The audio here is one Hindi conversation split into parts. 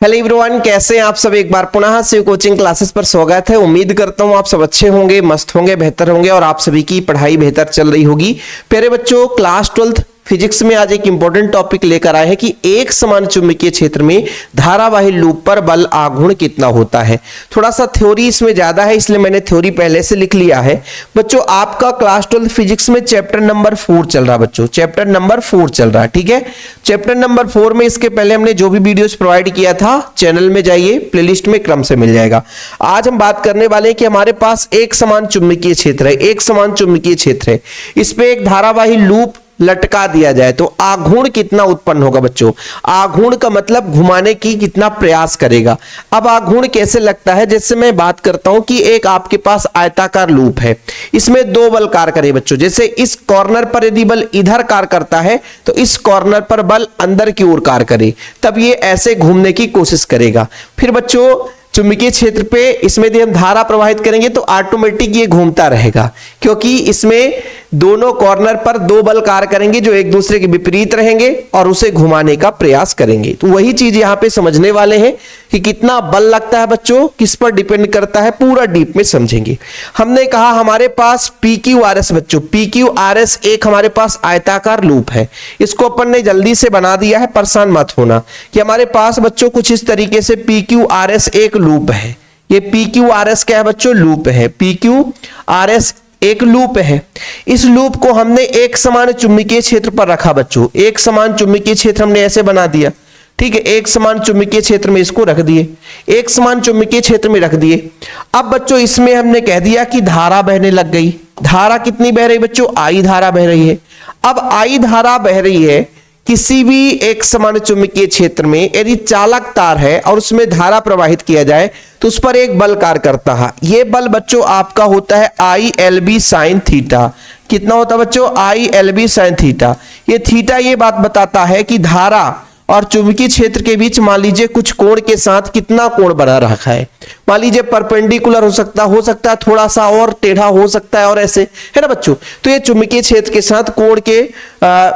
हेलो एवरीवन, कैसे हैं आप सब। एक बार पुनः शिव कोचिंग क्लासेस पर स्वागत है। उम्मीद करता हूं आप सब अच्छे होंगे, मस्त होंगे, बेहतर होंगे और आप सभी की पढ़ाई बेहतर चल रही होगी। प्यारे बच्चों, क्लास 12 फिजिक्स में आज एक इंपॉर्टेंट टॉपिक लेकर आए हैं कि एक समान चुंबकीय क्षेत्र में धारावाही लूप पर बल आघूर्ण कितना होता है। थोड़ा सा थ्योरी इसमें ज्यादा है, इसलिए मैंने थ्योरी पहले से लिख लिया है। बच्चों, आपका क्लास 12 फिजिक्स में चैप्टर नंबर 4 चल रहा है। बच्चों, चैप्टर नंबर 4 चल रहा है, ठीक है। चैप्टर नंबर 4 में इसके पहले हमने जो भी वीडियोस प्रोवाइड किया था, चैनल में जाइए, प्लेलिस्ट में क्रम से मिल जाएगा। आज हम बात करने वाले हैं कि हमारे पास एक समान चुंबकीय क्षेत्र है, एक समान चुंबकीय क्षेत्र है, इस पे एक धारावाही लूप लटका दिया जाए तो आघूर्ण कितना उत्पन्न होगा। बच्चों, आघूर्ण का मतलब घुमाने की कितना प्रयास करेगा। अब आघूर्ण कैसे लगता है, जैसे मैं बात करता हूं कि एक आपके पास आयताकार लूप है, इसमें दो बल कार्य करे। बच्चों, जैसे इस कॉर्नर पर यदि बल इधर कार्य करता है तो इस कॉर्नर पर बल अंदर की ओर कार्य करे, तब ये ऐसे घूमने की कोशिश करेगा। फिर बच्चों, चुंबकीय क्षेत्र पे इसमें यदि हम धारा प्रवाहित करेंगे तो ऑटोमेटिक ये घूमता रहेगा, क्योंकि इसमें दोनों कॉर्नर पर दो बल कार्य करेंगे जो एक दूसरे के विपरीत रहेंगे और उसे घुमाने का प्रयास करेंगे। तो वही चीज यहां पे समझने वाले हैं कि कितना बल लगता है। बच्चों, किस पर डिपेंड करता है, पूरा डीप में समझेंगे। हमने कहा हमारे पास PQRS, बच्चों PQRS एक हमारे पास आयताकार लूप है। इसको अपन ने जल्दी से बना दिया है, परेशान मत होना, कि हमारे पास बच्चों कुछ इस तरीके से PQRS एक लूप है। ये PQRS क्या है बच्चों, लूप है। PQRS एक लूप है। इस लूप को हमने एक समान चुंबकीय क्षेत्र पर रखा। बच्चों, एक समान चुंबकीय क्षेत्र हमने ऐसे बना दिया, ठीक है। एक समान चुंबकीय क्षेत्र में इसको रख दिए, एक समान चुंबकीय क्षेत्र में रख दिए। अब बच्चों, इसमें हमने कह दिया कि धारा बहने लग गई। धारा कितनी बह रही बच्चों, I धारा बह रही है। अब I धारा बह रही है किसी भी एक समान चुंबकीय क्षेत्र में, यदि चालक तार है और उसमें धारा प्रवाहित किया जाए तो उस पर एक बल कार्य करता है। यह बल बच्चों आपका होता है ILB sin थीटा। कितना होता है बच्चों, ILB sin थीटा। ये थीटा ये बात बताता है कि धारा और चुंबकीय क्षेत्र के बीच मान लीजिए कुछ कोण के साथ कितना कोण बना रखा है। मान लीजिए परपेंडिकुलर हो सकता है, थोड़ा सा और टेढ़ा हो सकता है, और ऐसे है ना बच्चों। तो ये चुंबकीय क्षेत्र के साथ कोण के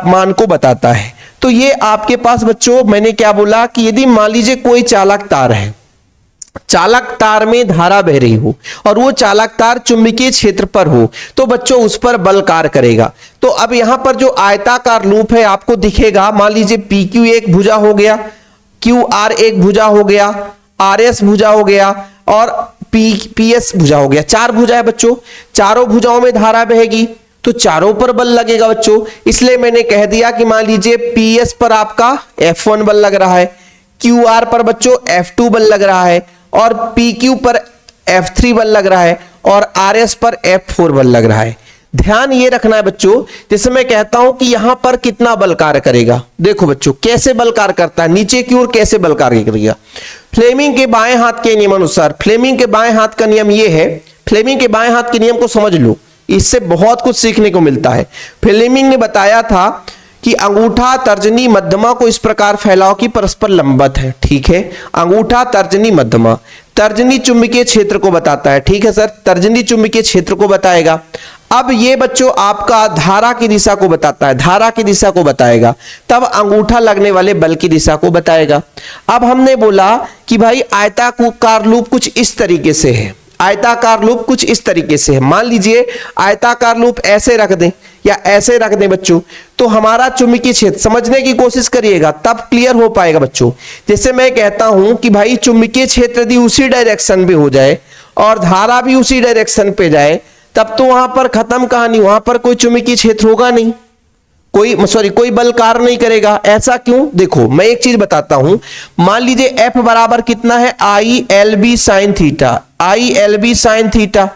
मान को बताता है। तो ये आपके पास बच्चों, मैंने क्या बोला कि यदि मान लीजिए कोई चालक तार है, चालक तार में धारा बह रही हो और वो चालक तार चुंबकीय क्षेत्र पर हो, तो बच्चों उस पर बल कार्य करेगा। तो अब यहां पर जो आयताकार लूप है आपको दिखेगा, मान लीजिए PQ एक भुजा हो गया, QR एक भुजा हो गया, RS भुजा हो गया और PS भुजा हो गया। चार भुजा है बच्चों, चारों भुजाओं में धारा बहेगी तो चारों पर बल लगेगा बच्चों। इसलिए मैंने कह दिया कि मान लीजिए PS पर आपका F1 बल लग रहा है, QR पर बच्चों F2 बल लग रहा है और PQ पर F3 बल लग रहा है और RS पर F4 बल लग रहा है। ध्यान ये रखना है बच्चों, जैसे मैं कहता हूं कि यहां पर कितना बल कार्य करेगा। देखो बच्चों, कैसे बल कार्य करता है, नीचे की ओर कैसे बल कार्य करेगा। फ्लेमिंग के बाएं हाथ के नियम अनुसार, फ्लेमिंग के बाएं हाथ का नियम ये है, फ्लेमिंग के बाएं हाथ के नियम को समझ लो, इससे बहुत कुछ सीखने को मिलता है। फ्लेमिंग ने बताया था कि अंगूठा, तर्जनी, मध्यमा को इस प्रकार फैलाओ कि परस्पर लंबवत है, ठीक है। अंगूठा, तर्जनी, मध्यमा। तर्जनी चुंबकीय क्षेत्र को बताता है, ठीक है सर, तर्जनी चुंबकीय क्षेत्र को बताएगा। अब ये बच्चों आपका धारा की दिशा को बताता है, धारा की दिशा को बताएगा, तब अंगूठा लगने वाले बल की दिशा को बताएगा। अब हमने बोला कि भाई आयताकार लूप कुछ इस तरीके से है, आयताकार लूप कुछ इस तरीके से है। मान लीजिए आयताकार लूप ऐसे रख दें या ऐसे रख दें बच्चों, तो हमारा चुंबकीय क्षेत्र समझने की कोशिश करिएगा, तब क्लियर हो पाएगा बच्चों। जैसे मैं कहता हूं कि भाई चुंबकीय क्षेत्र यदि उसी डायरेक्शन पे हो जाए और धारा भी उसी डायरेक्शन पे जाए, तब तो वहां पर खत्म कहानी, वहां पर कोई चुंबकीय क्षेत्र होगा नहीं, कोई बल कार्य नहीं करेगा। ऐसा क्यों, देखो मैं एक चीज बताता हूं। मान लीजिए F बराबर कितना है, ILB sin theta, ILB sin theta.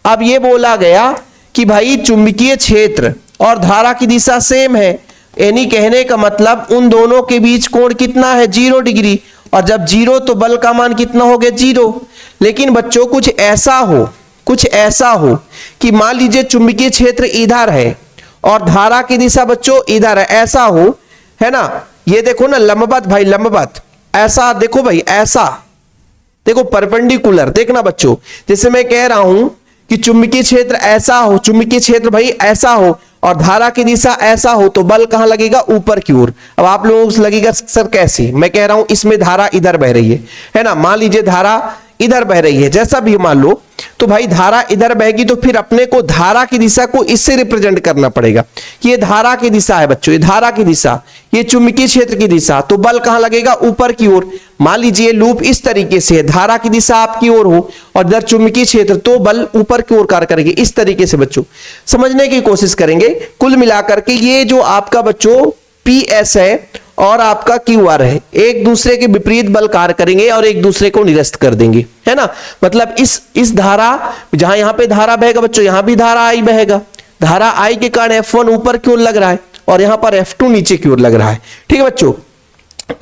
अब ये बोला गया कि भाई चुंबकीय क्षेत्र और धारा की दिशा सेम है, यानी कहने का मतलब उन दोनों के बीच कोण कितना है, 0 डिग्री। और जब 0 तो बल का मान कितना हो गया, 0। लेकिन बच्चों कुछ ऐसा हो कि मान लीजिए चुंबकीय क्षेत्र इधर है और धारा की दिशा बच्चों इधर है, ऐसा हो, है ना। ये देखो ना लंबवत, भाई लंबवत, ऐसा देखो भाई, ऐसा देखो परपेंडिकुलर। देखना बच्चों, जैसे मैं कह रहा हूं कि चुंबकीय क्षेत्र ऐसा हो, चुंबकीय क्षेत्र भाई ऐसा हो और धारा की दिशा ऐसा हो तो बल कहां लगेगा, ऊपर की ओर। अब आप लोगों को लगेगा सर कैसे, मैं कह रहा हूं इसमें धारा इधर बह रही है ना, मान लीजिए धारा इधर बह रही है, जैसा भी मान लो, तो भाई धारा इधर बहेगी तो फिर अपने को धारा की दिशा को इससे रिप्रेजेंट करना पड़ेगा कि ये धारा की दिशा है बच्चों, ये धारा की दिशा, ये चुंबकीय क्षेत्र की दिशा, तो बल कहां लगेगा, ऊपर की ओर। मान लीजिए लूप इस तरीके से है, धारा की दिशा आपकी ओर हो और इधर चुंबकीय क्षेत्र, तो बल ऊपर की ओर कार्य करेंगे। इस तरीके से बच्चों समझने की कोशिश करेंगे। कुल मिलाकर के ये जो आपका बच्चों PS है और आपका QR है, एक दूसरे के विपरीत बल कार्य करेंगे और एक दूसरे को निरस्त कर देंगे, है ना। मतलब इस धारा, जहां यहां पे धारा बहेगा बच्चों, यहां भी धारा I बहेगा, धारा I के कारण F1 ऊपर की ओर लग रहा है और यहां पर F2 नीचे की ओर लग रहा है। ठीक है बच्चों,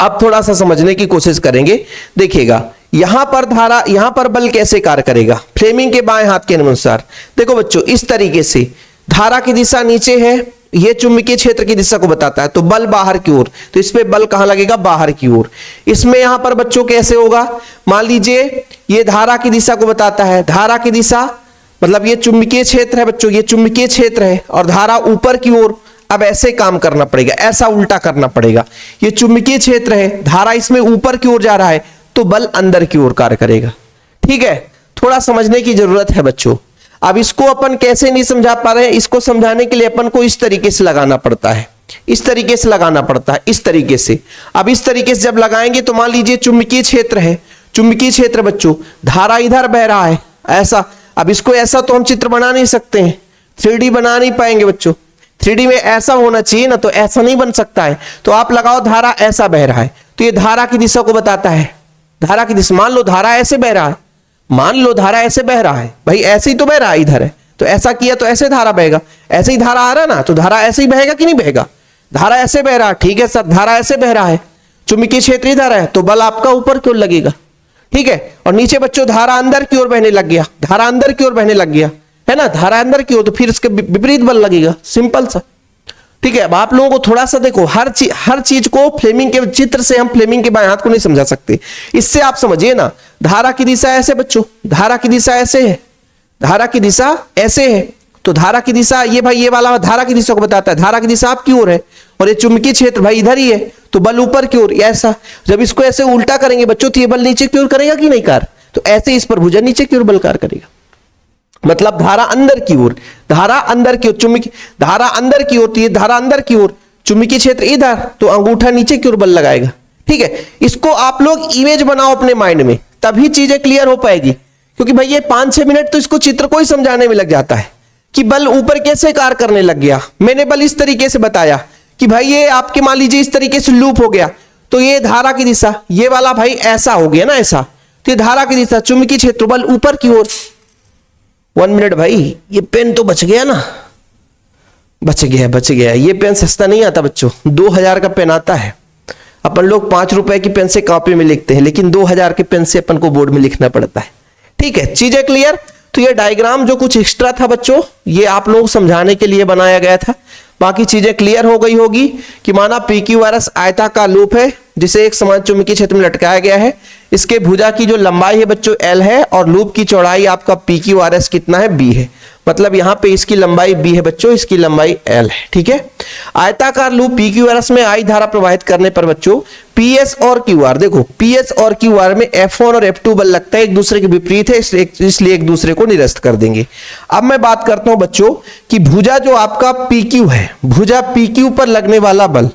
अब थोड़ा सा समझने की कोशिश करेंगे। देखिएगा यहां पर धारा, यहां पर बल कैसे कार्य करेगा, फ्लेमिंग के बाएं हाथ के अनुसार। देखो बच्चों इस तरीके से धारा की दिशा नीचे है, ये चुंबकीय क्षेत्र की दिशा को बताता है, तो बल बाहर की ओर, तो इस पे बल कहां लगेगा, बाहर की ओर। इसमें यहां पर बच्चों कैसे होगा, मान लीजिए ये धारा की दिशा को बताता है, धारा की दिशा मतलब ये चुंबकीय क्षेत्र है बच्चों, ये चुंबकीय क्षेत्र है और धारा ऊपर की ओर। अब ऐसे काम करना पड़ेगा, ऐसा उल्टा करना पड़ेगा, ये चुंबकीय क्षेत्र है, धारा इसमें ऊपर की ओर जा रहा है, तो बल अंदर की ओर कार्य करेगा। ठीक है, थोड़ा समझने की जरूरत है बच्चों। अब इसको अपन कैसे नहीं समझा पा रहे हैं, इसको समझाने के लिए अपन को इस तरीके से लगाना पड़ता है, इस तरीके से लगाना पड़ता है, इस तरीके से। अब इस तरीके से जब लगाएंगे तो मान लीजिए चुंबकीय क्षेत्र है, चुंबकीय क्षेत्र बच्चों, धारा इधर बह रहा है ऐसा। अब इसको ऐसा तो हम चित्र बना नहीं सकते हैं, 3D बना नहीं पाएंगे बच्चों, 3D में ऐसा होना चाहिए ना, तो ऐसा नहीं बन सकता है। तो आप लगाओ धारा ऐसा बह रहा है, तो ये धारा की दिशा को बताता है, धारा की दिशा। मान लो धारा ऐसे बह रहा है, मान लो धारा ऐसे बह रहा है, भाई ऐसे ही तो बह रहा है, इधर है तो ऐसा किया तो ऐसे धारा बहेगा, ऐसे ही धारा आ रहा ना, तो धारा ऐसे ही बहेगा कि नहीं बहेगा। धारा ऐसे बह रहा है, ठीक है सर, धारा ऐसे बह रहा है, चुंबकीय क्षेत्र इधर है, तो बल आपका ऊपर की ओर लगेगा। ठीक है, और नीचे बच्चों धारा अंदर की ओर बहने लग गया, धारा अंदर की ओर बहने लग गया, है ना, धारा अंदर की ओर, तो फिर इसके विपरीत बल लगेगा, सिंपल सा। ठीक है, अब आप लोगों को थोड़ा सा देखो, हर चीज को फ्लेमिंग के चित्र से हम फ्लेमिंग के बाएं हाथ को नहीं समझा सकते, इससे आप समझिए ना। धारा की दिशा ऐसे बच्चों, धारा की दिशा ऐसे है, धारा की दिशा ऐसे है, तो धारा की दिशा ये भाई, ये वाला धारा की दिशा को बताता है, धारा की दिशा आपकी ओर है और ये चुंबकीय क्षेत्र भाई इधर ही है, तो बल ऊपर की ओर। ऐसा जब इसको ऐसे उल्टा करेंगे बच्चों, तो ये बल नीचे की ओर करेगा कि नहीं कार्य, तो ऐसे इस पर भुजा नीचे की ओर बल कार्य करेगा। मतलब धारा अंदर की ओर, धारा अंदर की ओर, चुंबकीय धारा अंदर की ओर, तो ये धारा अंदर की ओर, चुंबकीय क्षेत्र इधर, तो अंगूठा नीचे की ओर बल लगाएगा। ठीक है, इसको आप लोग इमेज बनाओ अपने माइंड में, तभी चीजें क्लियर हो पाएगी। क्योंकि भाई ये 5-6 मिनट तो इसको चित्र को ही समझाने में लग जाता है कि बल ऊपर कैसे कार्य करने लग गया। मैंने बल इस तरीके से बताया कि भाई ये आपके मान लीजिए इस तरीके से लूप हो गया, तो ये धारा की दिशा, ये वाला भाई ऐसा हो गया ना, ऐसा, तो ये धारा की दिशा, चुंबकीय क्षेत्र, बल ऊपर की ओर। 1 मिनट भाई, ये पेन तो बच गया ना, बच गया। ये पेन सस्ता नहीं आता बच्चों, 2000 का पेन आता है। अपन लोग 5 रुपए की पेन से कॉपी में लिखते हैं, लेकिन 2000 के पेन से अपन को बोर्ड में लिखना पड़ता है। ठीक है, चीजें क्लियर। तो ये डायग्राम जो कुछ एक्स्ट्रा था बच्चों, ये आप लोग समझाने के लिए बनाया गया था। बाकी चीजें क्लियर हो गई होगी कि माना PQRS आयताकार लूप है जिसे एक समान चुंबकीय क्षेत्र में लटकाया गया है। इसके भुजा की जो लंबाई है बच्चों L है और लूप की चौड़ाई आपका PQRS कितना है, B है। मतलब यहां पे इसकी लंबाई B है बच्चों, इसकी लंबाई L है। ठीक है, आयताकार लूप PQRS में I धारा प्रवाहित करने पर बच्चों PS और QR, देखो PS और QR में F1 और F2 बल लगता है, एक दूसरे के विपरीत है, इसलिए एक दूसरे को निरस्त कर देंगे। अब मैं बात करता हूं बच्चों कि भुजा जो आपका PQ है, भुजा PQ पर लगने वाला बल,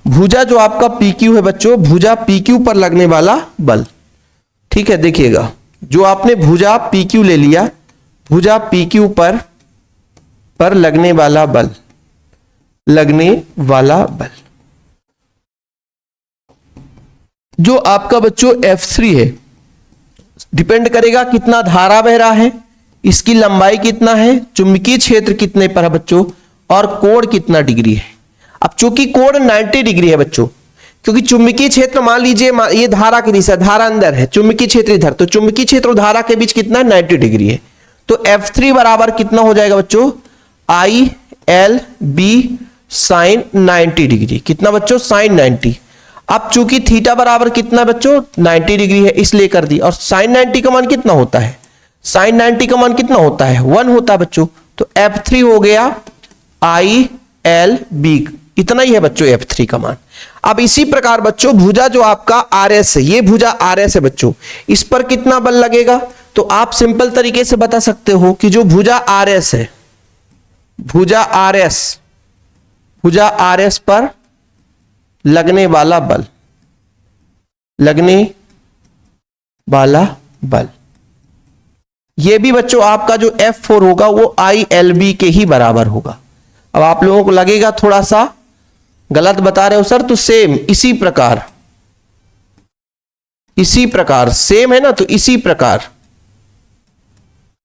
भुजा जो आपका PQ है बच्चों, भुजा PQ पर लगने वाला बल। ठीक है, देखिएगा जो आपने भुजा PQ ले लिया, भुजा PQ पर लगने वाला बल, जो आपका बच्चों F3 है, डिपेंड करेगा कितना धारा बह रहा है, इसकी लंबाई कितना है, चुंबकीय क्षेत्र कितने पर है बच्चों, और कोण कितना डिग्री है। अब चूंकि कोण 90 डिग्री है बच्चों, क्योंकि चुंबकीय क्षेत्र मान लीजिए ये धारा की दिशा, धारा अंदर है, चुंबकीय क्षेत्र इधर, तो चुंबकीय क्षेत्र और धारा के बीच कितना 90 डिग्री है। तो F3 बराबर कितना हो जाएगा बच्चों, ILB साइन 90 डिग्री। कितना बच्चों, साइन 90। अब चूंकि थीटा बराबर कितना बच्चों, 90 डिग्री है, इसलिए कर दी। और साइन 90 का मान कितना होता है, साइन 90 का मान कितना होता है, 1 होता है बच्चों। तो F3 हो गया ILB, इतना ही है बच्चों F3 का मान। अब इसी प्रकार बच्चों भुजा जो आपका RS है, ये भुजा RS है बच्चों, इस पर कितना बल लगेगा? तो आप सिंपल तरीके से बता सकते हो कि जो भुजा RS है, भुजा RS पर लगने वाला बल, ये भी बच्चों आपका जो F4 होगा वो ILB के ही बराबर होगा। अब आप लोगों को लगेगा थोड़ा सा गलत बता रहे हो सर, तो सेम इसी प्रकार सेम है ना, तो इसी प्रकार,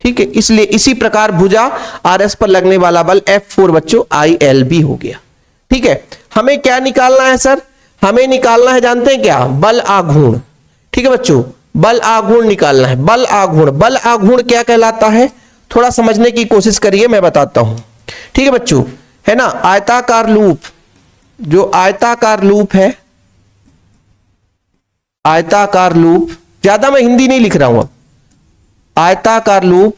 ठीक है, इसलिए इसी प्रकार भुजा RS पर लगने वाला बल F4 बच्चों ILB हो गया। ठीक है, हमें क्या निकालना है सर? हमें निकालना है, जानते हैं क्या? बल आघूर्ण। ठीक है बच्चों, बल आघूर्ण निकालना है। बल आघूर्ण क्या कहलाता है? थोड़ा समझने की कोशिश करिए, मैं बताता हूं। ठीक है बच्चों, है ना, आयताकार लूप, जो आयताकार लूप है, आयताकार लूप, ज्यादा मैं हिंदी नहीं लिख रहा हूं, अब आयताकार लूप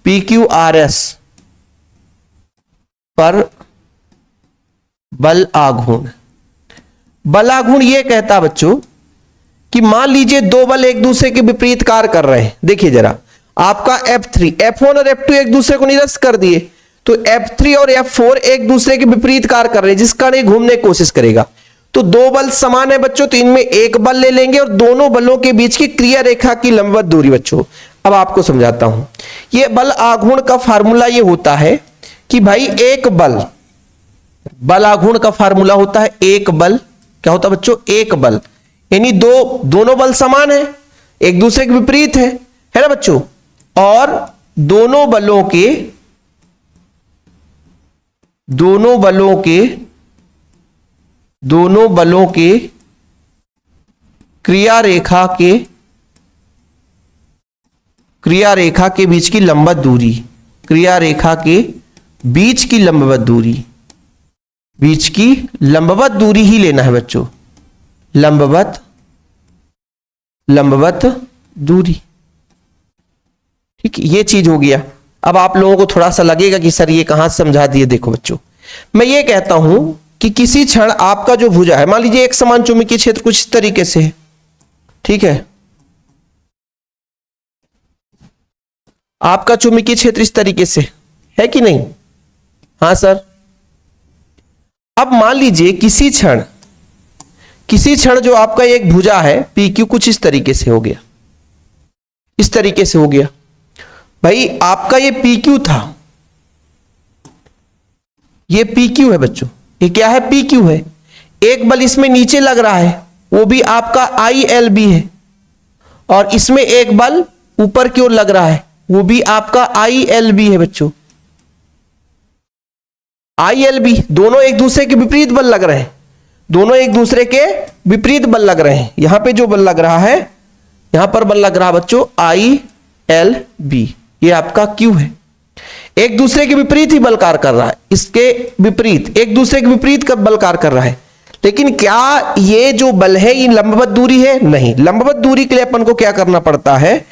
PQRS पर बल आघूर्ण यह कहता बच्चों कि मान लीजिए दो बल एक दूसरे के विपरीत कार्य कर रहे हैं। देखिए जरा, आपका F3, F1 और F2 एक दूसरे को निरस्त कर दिए, तो F3 और F4 एक दूसरे के विपरीत कार्य कर रहे हैं, जिसका नहीं घूमने की कोशिश करेगा। तो दो बल समान है बच्चों, तो इनमें एक बल ले लेंगे और दोनों बलों के बीच की क्रिया रेखा की लंबवत दूरी बच्चों, अब आपको समझाता हूं। यह बल आघूर्ण का फार्मूला यह होता है कि भाई एक बल आघूर्ण का फार्मूला होता है एक बल, क्या होता है बच्चों? एक बल, यानी दोनों बल समान है, एक दूसरे के विपरीत है ना बच्चों, और दोनों बलों के क्रिया रेखा के बीच की लंबवत दूरी, क्रिया रेखा के बीच की लंबवत दूरी ही लेना है बच्चों, लंबवत दूरी। ठीक, ये चीज हो गया। अब आप लोगों को थोड़ा सा लगेगा कि सर ये कहां समझा दिए। देखो बच्चों, मैं ये कहता हूं कि किसी क्षण आपका जो भुजा है, मान लीजिए एक समान चुंबकीय क्षेत्र कुछ इस तरीके से है, ठीक है, आपका चुंबकीय क्षेत्र इस तरीके से है कि नहीं? हां सर। अब मान लीजिए किसी क्षण जो आपका एक भुजा है PQ कुछ इस तरीके से हो गया, इस तरीके से हो गया। भाई आपका ये PQ था, ये PQ है बच्चों, ये क्या है? PQ है। एक बल इसमें नीचे लग रहा है, वो भी आपका ILB है, और इसमें एक बल ऊपर की ओर लग रहा है, वो भी आपका ILB है बच्चों। ILB, दोनों एक दूसरे के विपरीत बल लग रहे हैं, यहां पे जो बल लग रहा है, यहां पर बल लग रहा है बच्चों ILB, ये आपका Q है। एक दूसरे के विपरीत ही बल कार्य कर रहा है, इसके विपरीत, एक दूसरे के विपरीत का बल कार्य कर रहा है। लेकिन क्या ये जो बल है ये लंबवत दूरी है? नहीं। लंबवत दूरी के लिए अपन को क्या करना पड़ता है?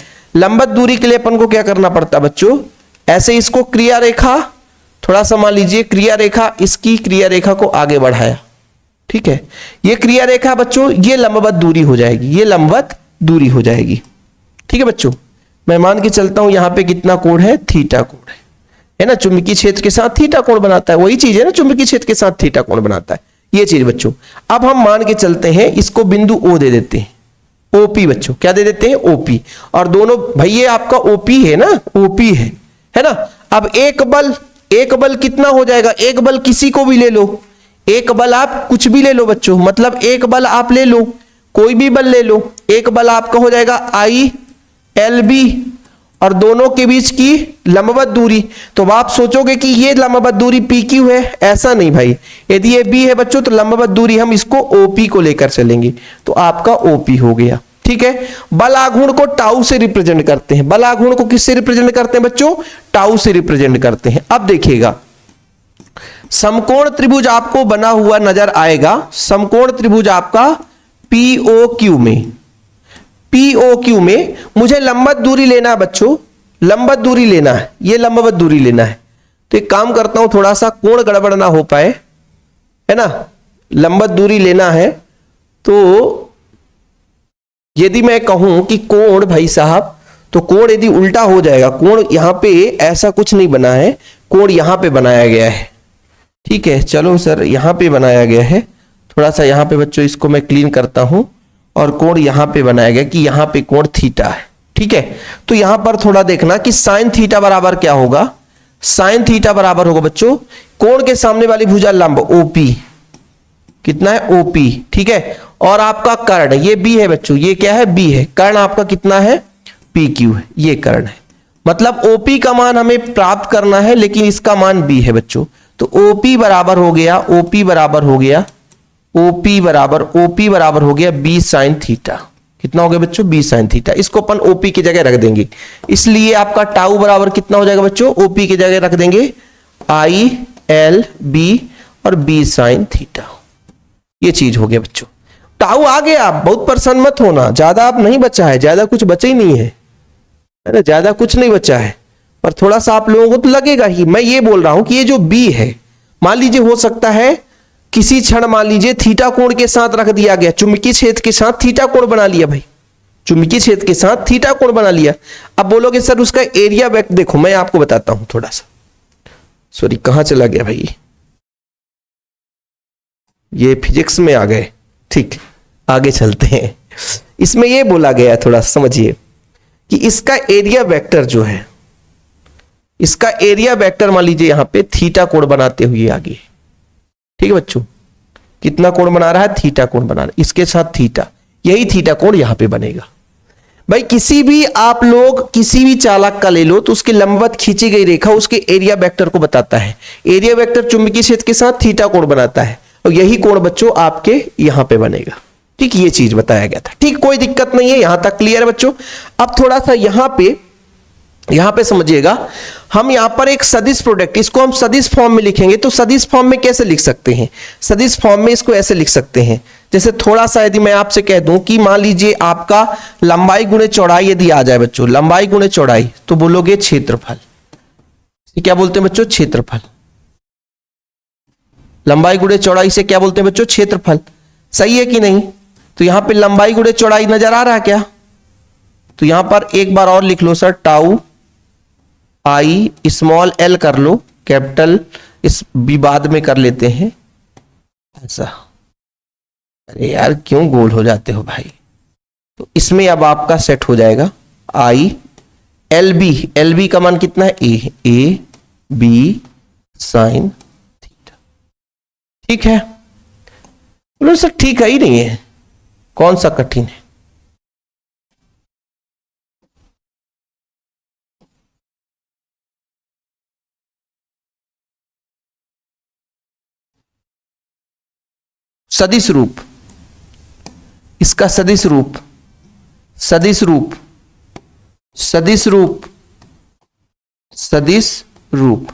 बच्चों, ऐसे इसको क्रिया रेखा, थोड़ा सा मान लीजिए क्रिया रेखा, इसकी क्रिया रेखा को आगे बढ़ाया, ठीक है, ये क्रिया रेखा बच्चों, ये लंबवत दूरी हो जाएगी, ठीक है बच्चों। मैं मान के चलता हूं यहां पे कितना कोण है? थीटा कोण है ना, चुंबकीय क्षेत्र के साथ थीटा कोण बनाता है, वही चीज है ना, चुंबकीय क्षेत्र के साथ थीटा कोण बनाता है, ये चीज बच्चों। अब हम मान के चलते हैं, इसको बिंदु O दे देते हैं, OP बच्चों, क्या दे देते हैं? OP। और दोनों, भाई ये आपका OP है ना, OP है ना। अब एक बल कितना हो जाएगा? एक बल किसी को भी ले लो, एक बल आप कुछ भी ले लो बच्चों, मतलब एक बल आप ले लो, कोई भी बल ले लो, एक बल आपका हो जाएगा ILB, और दोनों के बीच की लंबवत दूरी। तो आप सोचोगे कि ये लंबवत दूरी PQ है, ऐसा नहीं भाई। यदि ये B है बच्चों, तो लंबवत दूरी हम इसको OP को लेकर चलेंगे, तो आपका OP हो गया, ठीक है। बल आघूर्ण को टाउ से रिप्रेजेंट करते हैं, बल आघूर्ण को किससे रिप्रेजेंट करते हैं बच्चों? टाउ से रिप्रेजेंट करते हैं। अब देखिएगा, समकोण त्रिभुज आपको बना हुआ नजर आएगा, समकोण त्रिभुज आपका POQ में मुझे लंबवत दूरी लेना है बच्चों, लंबवत दूरी लेना है, ये लंबवत दूरी लेना है। तो एक काम करता हूं, थोड़ा सा कोण गड़बड़ ना हो पाए, है ना, लंबत दूरी लेना है। तो यदि मैं कहूं कि कोण भाई साहब, तो कोण यदि उल्टा हो जाएगा, कोण यहां पे ऐसा कुछ नहीं बना है, कोण यहां पे बनाया गया है। ठीक है, चलो सर यहां पे बनाया गया है, थोड़ा सा यहां पे बच्चों इसको मैं क्लीन करता हूं, और कोण यहां पे बनाया गया कि यहां पे कोण थीटा है। ठीक है, तो यहां पर थोड़ा देखना कि साइन थीटा बराबर क्या होगा। साइन थीटा बराबर होगा बच्चों कोण के सामने वाली भुजा लंब ओपी, कितना है ओपी। ठीक है, और आपका कर्ण ये बी है बच्चों, ये क्या है बी है, कर्ण आपका कितना है पी क्यू है, ये कर्ण है। मतलब ओपी का मान हमें प्राप्त करना है, लेकिन इसका मान बी है बच्चों। तो ओपी बराबर हो गया, ओपी बराबर हो गया, ओपी बराबर हो गया बी साइन थीटा। कितना हो गया बच्चों बी साइन थीटा। इसको अपन ओपी की जगह रख देंगे, इसलिए आपका टाउ बराबर कितना हो जाएगा बच्चों, ओपी की जगह रख देंगे आई एल बी और बी साइन थीटा। ये चीज हो गया बच्चों, टाउ आ गया। आप बहुत परेशान मत होना, ज्यादा आप नहीं बचा है, ज्यादा कुछ बचा ही नहीं है ना, ज्यादा कुछ नहीं बचा है, पर थोड़ा सा आप लोगों को तो लगेगा ही। मैं ये बोल रहा हूं कि ये जो बी है, मान लीजिए हो सकता है किसी क्षण मान लीजिए थीटा कोण के साथ रख दिया गया, चुंबकीय क्षेत्र के साथ थीटा कोण बना लिया भाई, चुंबकीय क्षेत्र के साथ थीटा कोण बना लिया। अब बोलोगे सर उसका एरिया वेक्टर, देखो मैं आपको बताता हूं थोड़ा सा, सॉरी कहां चला गया भाई, ये फिजिक्स में आ गए। ठीक, आगे चलते हैं। इसमें ये बोला गया, थोड़ा समझिए कि इसका एरिया वेक्टर जो है, इसका एरिया वेक्टर मान लीजिए यहां पे थीटा कोण बनाते हुए आगे। ठीक है बच्चों, कितना कोण बना रहा है, थीटा कोण बना रहा है, इसके साथ थीटा, यही थीटा कोण यहां पे बनेगा। भाई किसी भी आप लोग किसी भी चालक का ले लो तो उसकी लंबवत खींची गई रेखा उसके एरिया वेक्टर को बताता है। एरिया वेक्टर चुंबकीय क्षेत्र के साथ थीटा कोण बनाता है, और यही कोण बच्चों आपके यहां पे बनेगा। ठीक, ये चीज बताया गया था। ठीक, कोई दिक्कत नहीं है, यहां तक क्लियर है बच्चों। अब थोड़ा सा यहां पे समझिएगा, हम यहां पर एक सदिश प्रोडक्ट, इसको हम सदिश फॉर्म में लिखेंगे। तो सदिश फॉर्म में कैसे लिख सकते हैं, सदिश फॉर्म में इसको ऐसे लिख सकते हैं, जैसे थोड़ा सा यदि मैं आपसे कह दूं कि मान लीजिए आपका लंबाई गुणे चौड़ाई यदि आ जाए बच्चों, लंबाई गुणे चौड़ाई, तो बोलोगे क्षेत्रफल। क्या बोलते हैं बच्चों, क्षेत्रफल। लंबाई गुणे चौड़ाई से क्या बोलते हैं बच्चों, क्षेत्रफल। सही है कि नहीं। तो यहां पे लंबाई गुणे चौड़ाई नजर आ रहा है क्या, तो यहां पर एक बार और लिख लो सर, टाउ आई स्मॉल एल कर लो, कैपिटल इस बी बाद में कर लेते हैं ऐसा। अरे यार क्यों गोल हो जाते हो भाई। तो इसमें अब आपका सेट हो जाएगा आई एल बी का मान कितना है, ए बी साइन थीटा। ठीक है, बोलो सर ठीक है ही नहीं है, कौन सा कठिन है। सदिश रूप, इसका सदिश रूप, सदिश रूप, सदिश रूप, सदिश रूप,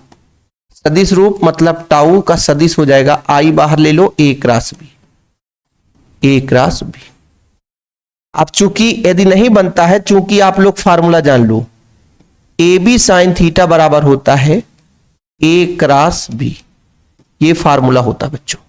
सदिश रूप मतलब टाउ का सदिश हो जाएगा, आई बाहर ले लो, ए क्रॉस बी, ए क्रॉस बी। अब चूंकि यदि नहीं बनता है, चूंकि आप लोग फार्मूला जान लो, ए बी साइन थीटा बराबर होता है ए क्रॉस बी, ये फार्मूला होता बच्चों।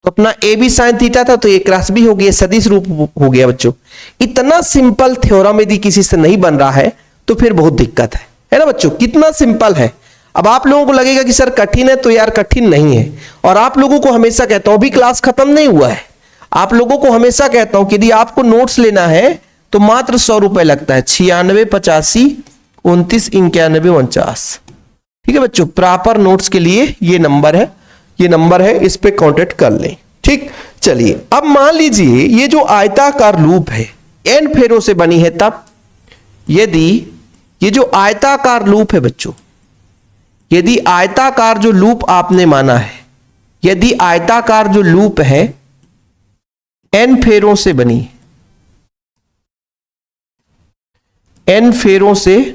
तो अपना ए बी साइन थीटा था, तो ए क्रॉस बी हो गया, सदिश रूप हो गया बच्चों। इतना सिंपल थ्योरम यदि किसी से नहीं बन रहा है तो फिर बहुत दिक्कत है ना बच्चों, कितना सिंपल है। अब आप लोगों को लगेगा कि सर कठिन है, तो यार कठिन नहीं है। और आप लोगों को हमेशा कहता हूं, अभी क्लास खत्म नहीं हुआ है, आप लोगों को हमेशा कहता हूं कि यदि आपको नोट्स लेना है तो मात्र 100 रुपए लगता है, 96 85 29 91 49। ठीक है बच्चों, प्रॉपर नोट्स के लिए ये नंबर है, ये नंबर है, इस पे कांटेक्ट कर लें। ठीक, चलिए अब मान लीजिए ये जो आयताकार लूप है एन फेरों से बनी है, तब यदि ये जो आयताकार लूप है बच्चों, यदि आयताकार जो लूप आपने माना है, यदि आयताकार जो लूप है एन फेरों से बनी है, एन फेरों से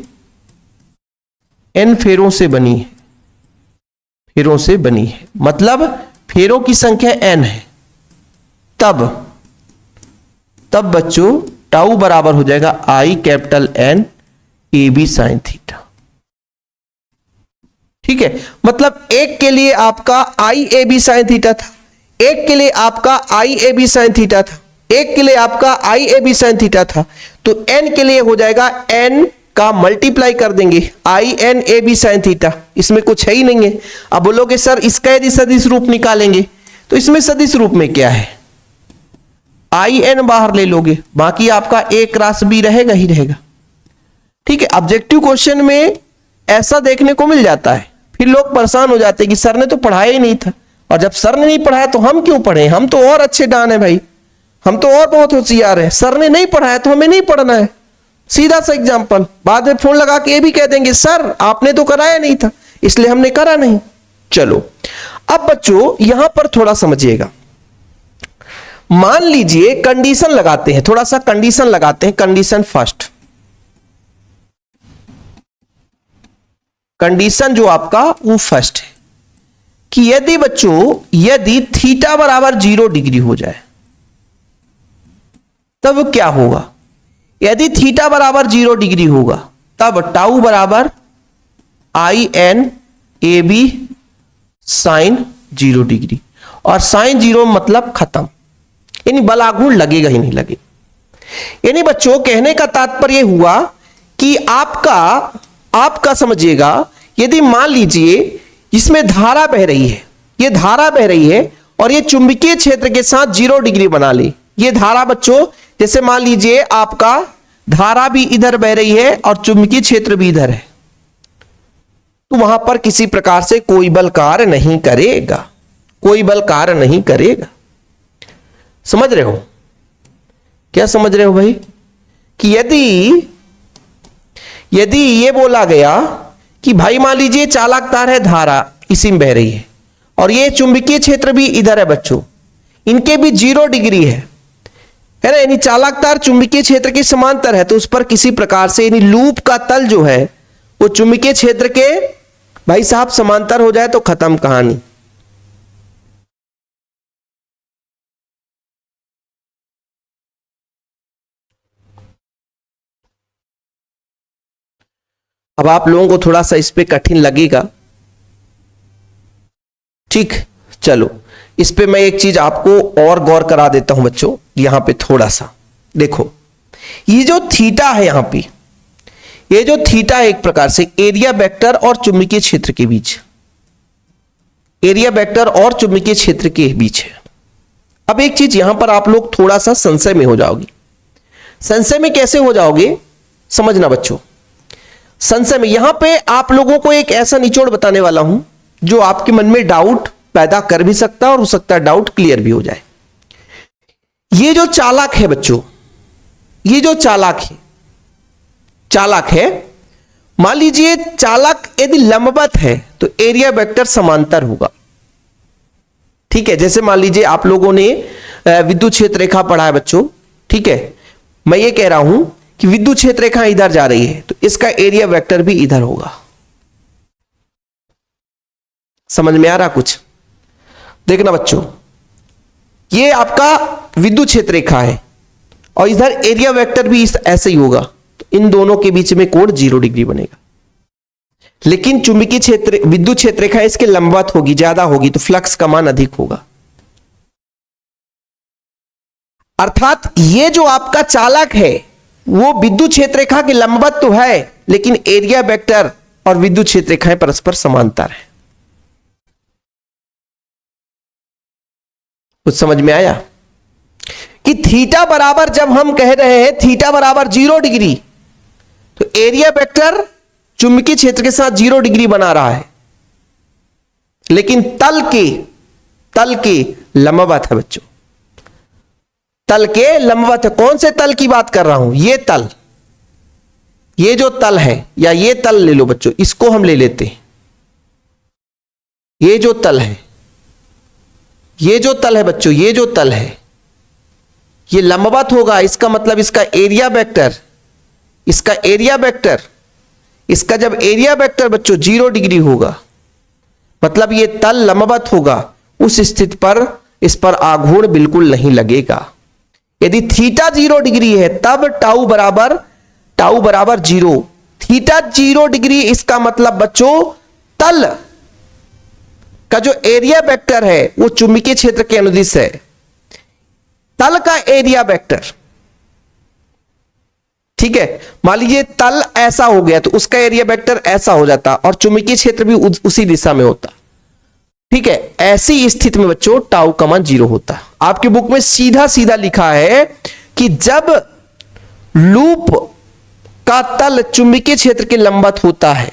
बनी है, फेरों से बनी है, मतलब फेरों की संख्या एन है, तब बच्चों टाउ बराबर हो जाएगा I capital N A B sine theta. ठीक है, मतलब एक के लिए आपका I A B sine theta था, एक के लिए आपका I A B sine theta था, एक के लिए आपका I A B sine theta था, तो n के लिए हो जाएगा n का मल्टीप्लाई कर देंगे I N A B sine theta, इसमें कुछ है ही नहीं है। अब बोलोगे सर इसका यदि सदिश रूप निकालेंगे, तो इसमें सदिश रूप में क्या है, आई एन बाहर ले लोगे, बाकी आपका एक रास बी रहेगा ही रहेगा। ठीक है, ऑब्जेक्टिव क्वेश्चन में ऐसा देखने को मिल जाता है, फिर लोग परेशान हो जाते हैं कि सर ने तो पढ़ाया ही नहीं था, और जब सर ने नहीं पढ़ाया तो हम क्यों पढ़े, हम तो और अच्छे डान है भाई, हम तो और बहुत होशियार है, सर ने नहीं पढ़ाया तो हमें नहीं पढ़ना है। सीधा सा एग्जांपल, बाद में फोन लगा के ये भी कह देंगे सर आपने तो कराया नहीं था इसलिए हमने करा नहीं। चलो अब बच्चों यहां पर थोड़ा समझिएगा, मान लीजिए कंडीशन लगाते हैं, थोड़ा सा कंडीशन लगाते हैं। कंडीशन फर्स्ट, कंडीशन जो आपका वो फर्स्ट है कि यदि बच्चों यदि थीटा बराबर 0 डिग्री हो जाए तब क्या होगा, यदि थीटा बराबर 0 डिग्री होगा तब टाउ बराबर I N A B sine 0 degree, और साइन 0 मतलब खत्म, यानी बलागुण लगेगा ही नहीं लगेगा। यानी बच्चों कहने का तात्पर्य हुआ कि आपका समझिएगा, यदि मान लीजिए इसमें धारा बह रही है, ये धारा बह रही है और ये चुंबकीय क्षेत्र के साथ 0 डिग्री बना ले, ये धारा बच्चों जैसे मान लीजिए आपका धारा भी इधर बह रही है और चुंबकीय क्षेत्र भी इधर है, तो वहां पर किसी प्रकार से कोई बल कार्य नहीं करेगा, कोई बल कार्य नहीं करेगा। समझ रहे हो, क्या समझ रहे हो भाई, कि यदि ये बोला गया कि भाई मान लीजिए चालक तार है, धारा इसी में बह रही है और ये चुंबकीय क्षेत्र भी इधर है बच्चों, इनके भी 0 डिग्री है ना, यानी चालक तार चुंबकीय क्षेत्र के समांतर है, तो उस पर किसी प्रकार से यानी लूप का तल जो है वो चुंबकीय क्षेत्र के भाई साहब समांतर हो जाए तो खत्म कहानी। अब आप लोगों को थोड़ा सा इस पे कठिन लगेगा, ठीक, चलो इस पे मैं एक चीज आपको और गौर करा देता हूं बच्चों, यहां पे थोड़ा सा देखो, ये जो थीटा है यहां पे, ये जो थीटा है एक प्रकार से एरिया वेक्टर और चुंबकीय क्षेत्र के बीच, एरिया वेक्टर और चुंबकीय क्षेत्र के बीच है। अब एक चीज यहां पर आप लोग थोड़ा सा संशय में हो जाओगे, संशय में कैसे हो जाओगे समझना बच्चों, संशय में यहां पे आप लोगों को एक ऐसा निचोड़ बताने वाला हूं जो आपके मन में डाउट पैदा कर भी सकता है और हो सकता है डाउट क्लियर भी हो जाए। ये जो चालक है बच्चों, ये जो चालक है, मान लीजिए चालक यदि लंबवत है तो एरिया वेक्टर समांतर होगा। ठीक है, जैसे मान लीजिए आप लोगों ने विद्युत क्षेत्र रेखा पढ़ा है बच्चों, ठीक है, मैं ये कह रहा हूं कि विद्युत क्षेत्र रेखा इधर जा रही है तो इसका एरिया वेक्टर भी इधर होगा। समझ में आ रहा कुछ, देखना बच्चों, ये आपका विद्युत क्षेत्र रेखा है और इधर एरिया वेक्टर भी ऐसे ही होगा, तो इन दोनों के बीच में कोण 0 डिग्री बनेगा। लेकिन चुंबकीय क्षेत्र विद्युत क्षेत्र रेखा इसके लंबवत होगी, ज्यादा होगी, तो फ्लक्स का मान अधिक होगा। अर्थात ये जो आपका चालक है वो विद्युत क्षेत्र रेखा के लंबवत तो है, लेकिन एरिया वेक्टर और विद्युत क्षेत्र रेखाएं परस्पर समांतर है। कुछ समझ में आया कि थीटा बराबर जब हम कह रहे हैं थीटा बराबर 0 डिग्री, तो एरिया वेक्टर चुंबकीय क्षेत्र के साथ 0 डिग्री बना रहा है, लेकिन तल के लंबवत है बच्चों, तल के लंबवत है। कौन से तल की बात कर रहा हूं, ये तल, ये जो तल है, या ये तल ले लो बच्चों, इसको हम ले लेते हैं, ये जो तल है, ये जो तल है बच्चों, ये जो तल है ये लंबवत होगा, इसका मतलब इसका एरिया वेक्टर, इसका एरिया वेक्टर, इसका जब एरिया वेक्टर बच्चों 0 डिग्री होगा, मतलब ये तल लंबवत होगा, उस स्थिति पर इस पर आघूर्ण बिल्कुल नहीं लगेगा। यदि थीटा 0 डिग्री है तब टाउ बराबर 0, थीटा 0 डिग्री, इसका मतलब बच्चों तल का जो एरिया वेक्टर है वो चुंबकीय क्षेत्र के अनुदिश है। तल का एरिया वेक्टर, ठीक है, मान लीजिए तल ऐसा हो गया तो उसका एरिया वेक्टर ऐसा हो जाता और चुंबकीय क्षेत्र भी उसी दिशा में होता। ठीक है, ऐसी स्थिति में बच्चों टाउ का मान 0 होता। आपकी बुक में सीधा सीधा लिखा है कि जब लूप का तल चुंबकीय क्षेत्र के लंबवत होता है,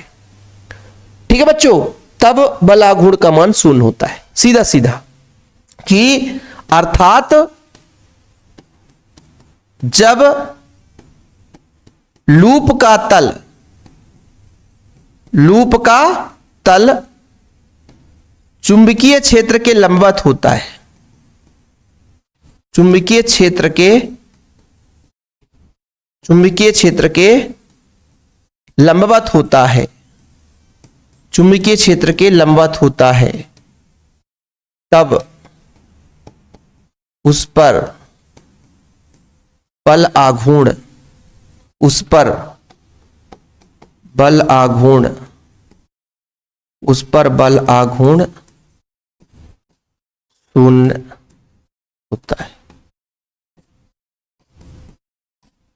ठीक है बच्चों, तब बल आघूर्ण का मान 0 होता है। सीधा सीधा कि अर्थात जब लूप का तल चुंबकीय क्षेत्र के लंबवत होता है, चुंबकीय क्षेत्र के लंबवत होता है, चुंबकीय क्षेत्र के लंबवत होता है, तब उस पर बल आघूर्ण, उस पर बल आघूर्ण 0 होता है।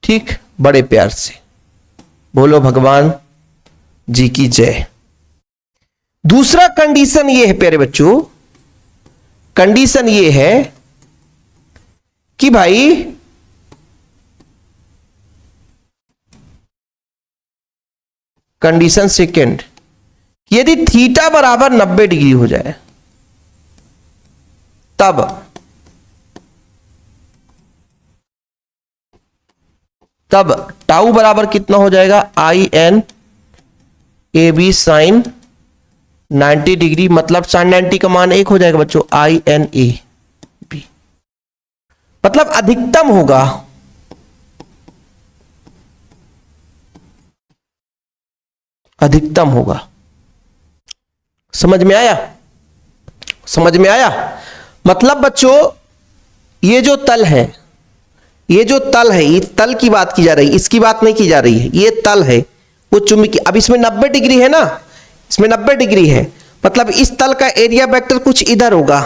ठीक, बड़े प्यार से बोलो भगवान जी की जय। दूसरा कंडीशन ये है प्यारे बच्चों, कंडीशन ये है कि भाई कंडीशन सेकेंड, यदि थीटा बराबर 90 डिग्री हो जाए तब टाउ बराबर कितना हो जाएगा, IN AB साइन 90 डिग्री, मतलब साइन 90 का मान 1 हो जाएगा बच्चों, INAB, मतलब अधिकतम होगा, अधिकतम होगा। समझ में आया, समझ में आया? मतलब बच्चों ये जो तल है, ये जो तल है, ये तल की बात की जा रही है, इसकी बात नहीं की जा रही है। ये तल है वो चुंबकीय, अब इसमें 90 डिग्री है ना, इसमें 90 डिग्री है, मतलब इस तल का एरिया वेक्टर कुछ इधर होगा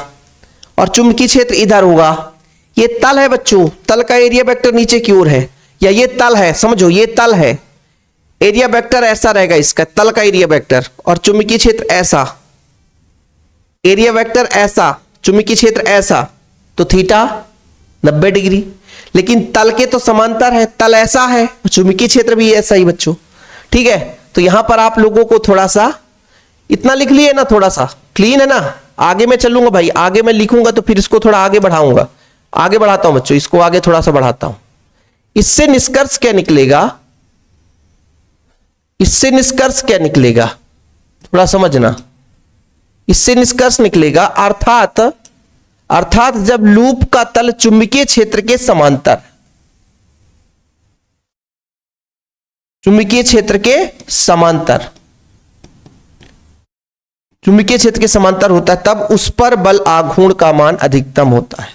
और चुंबकीय क्षेत्र इधर होगा। ये तल है बच्चों, तल का एरिया वेक्टर नीचे की ओर है, या ये तल है, समझो ये तल है, एरिया वेक्टर ऐसा रहेगा इसका, तल का एरिया वेक्टर, और चुंबकीय क्षेत्र ऐसा, एरिया वेक्टर ऐसा, चुंबकीय क्षेत्र ऐसा, तो थीटा 90 डिग्री। लेकिन तल के तो समांतर है, तल ऐसा है, चुंबकीय क्षेत्र भी ऐसा ही बच्चों। ठीक है, तो यहां पर आप लोगों को थोड़ा सा इतना लिख लिए ना, थोड़ा सा क्लीन है ना। आगे मैं चलूंगा भाई, आगे मैं लिखूंगा तो फिर इसको थोड़ा आगे बढ़ाऊंगा, आगे बढ़ाता हूं बच्चों, इसको आगे थोड़ा सा बढ़ाता हूं। इससे निष्कर्ष क्या निकलेगा, इससे निष्कर्ष क्या निकलेगा, थोड़ा समझना। इससे निष्कर्ष निकलेगा अर्थात जब लूप का तल चुंबकीय क्षेत्र के समांतर, चुंबकीय क्षेत्र के समांतर, चुंबकीय क्षेत्र के समांतर होता है, तब उस पर बल आघूर्ण का मान अधिकतम होता है।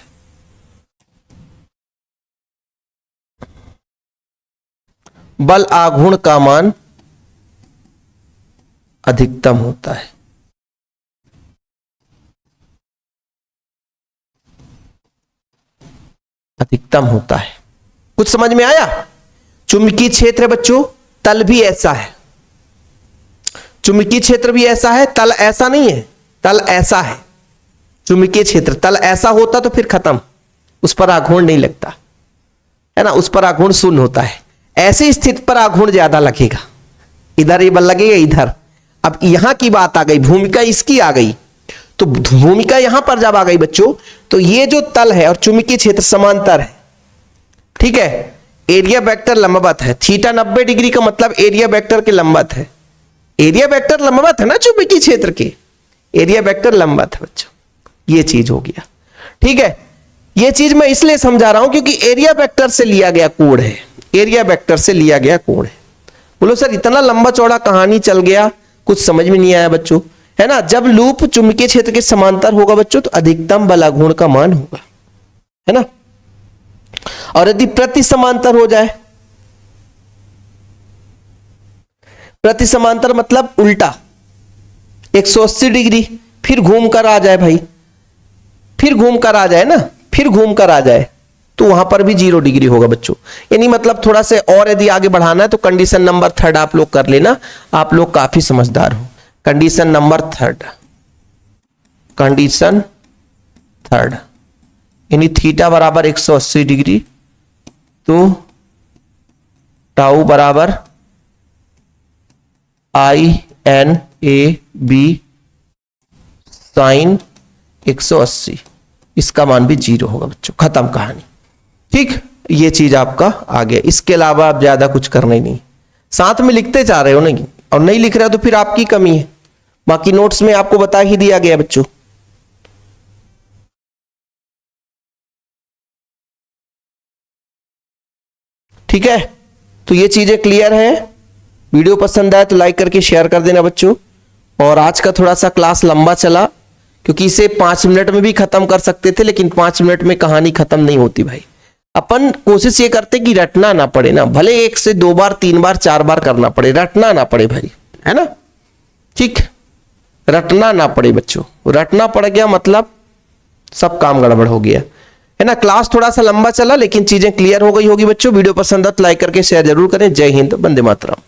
बल आघूर्ण का मान अधिकतम होता है। अधिकतम होता है। कुछ समझ में आया? चुंबकीय क्षेत्र है बच्चों, तल भी ऐसा है, चुंबकीय क्षेत्र भी ऐसा है, तल ऐसा नहीं है, तल ऐसा है। चुंबकीय क्षेत्र तल ऐसा होता तो फिर खत्म, उस पर आघूर्ण नहीं लगता है ना, उस पर आघूर्ण शून्य होता है। ऐसी स्थिति पर आघूर्ण ज्यादा लगेगा, इधर ये बल लगेगा इधर। अब यहां की बात आ गई, भूमिका इसकी आ गई, तो भूमिका यहां पर जब आ गई बच्चों, तो ये जो तल है और चुंबकीय क्षेत्र समांतर है, ठीक है, एरिया वेक्टर लंबवत है, थीटा 90 डिग्री का मतलब एरिया वेक्टर के लंबवत है, एरिया वेक्टर लंबवत है ना चुंबकीय क्षेत्र के, एरिया वेक्टर लंबवत है बच्चों, ये चीज हो गया। ठीक है, ये चीज मैं इसलिए समझा रहा हूं क्योंकि एरिया वेक्टर से लिया गया कोण है, एरिया वेक्टर से लिया गया कोण है। बोलो सर इतना लंबा चौड़ा कहानी चल गया, कुछ समझ में नहीं आया बच्चों, है ना। जब लूप चुंबकीय क्षेत्र के समांतर होगा बच्चों तो अधिकतम बल आघूर्ण का मान होगा, है ना। और यदि प्रति समांतर हो जाए, प्रति समांतर मतलब उल्टा, 180 डिग्री, फिर घूम कर आ जाए भाई, फिर घूम कर आ जाए ना, फिर घूम कर आ जाए, तो वहां पर भी 0 डिग्री होगा बच्चों। यानी मतलब थोड़ा से और यदि आगे बढ़ाना है तो कंडीशन नंबर 3 आप लोग कर लेना, आप लोग काफी समझदार हो। कंडीशन नंबर 3, कंडीशन 3, यानी थीटा बराबर 180 डिग्री, तो टाउ बराबर INAB साइन 180, इसका मान भी 0 होगा बच्चों, खत्म कहानी। ठीक, ये चीज आपका आ गया। इसके अलावा आप ज्यादा कुछ करना ही नहीं, साथ में लिखते जा रहे हो नहीं, और नहीं लिख रहे हो तो फिर आपकी कमी है, बाकी नोट्स में आपको बता ही दिया गया बच्चों। ठीक है, तो ये चीजें क्लियर है। वीडियो पसंद आए तो लाइक करके शेयर कर देना बच्चों। और आज का थोड़ा सा क्लास लंबा चला, क्योंकि इसे 5 मिनट में भी खत्म कर सकते थे, लेकिन 5 मिनट में कहानी खत्म नहीं होती भाई। अपन कोशिश ये करते कि रटना ना पड़े ना, भले 1 से 2 बार 3 बार 4 बार करना पड़े, रटना ना पड़े भाई, है ना। ठीक, रटना ना पड़े बच्चों, रटना पड़ गया मतलब सब काम गड़बड़ हो गया, है ना। क्लास थोड़ा सा लंबा चला, लेकिन चीजें क्लियर हो गई होगी बच्चों। वीडियो पसंद आए तो लाइक करके शेयर जरूर करें। जय हिंद, वंदे मातरम।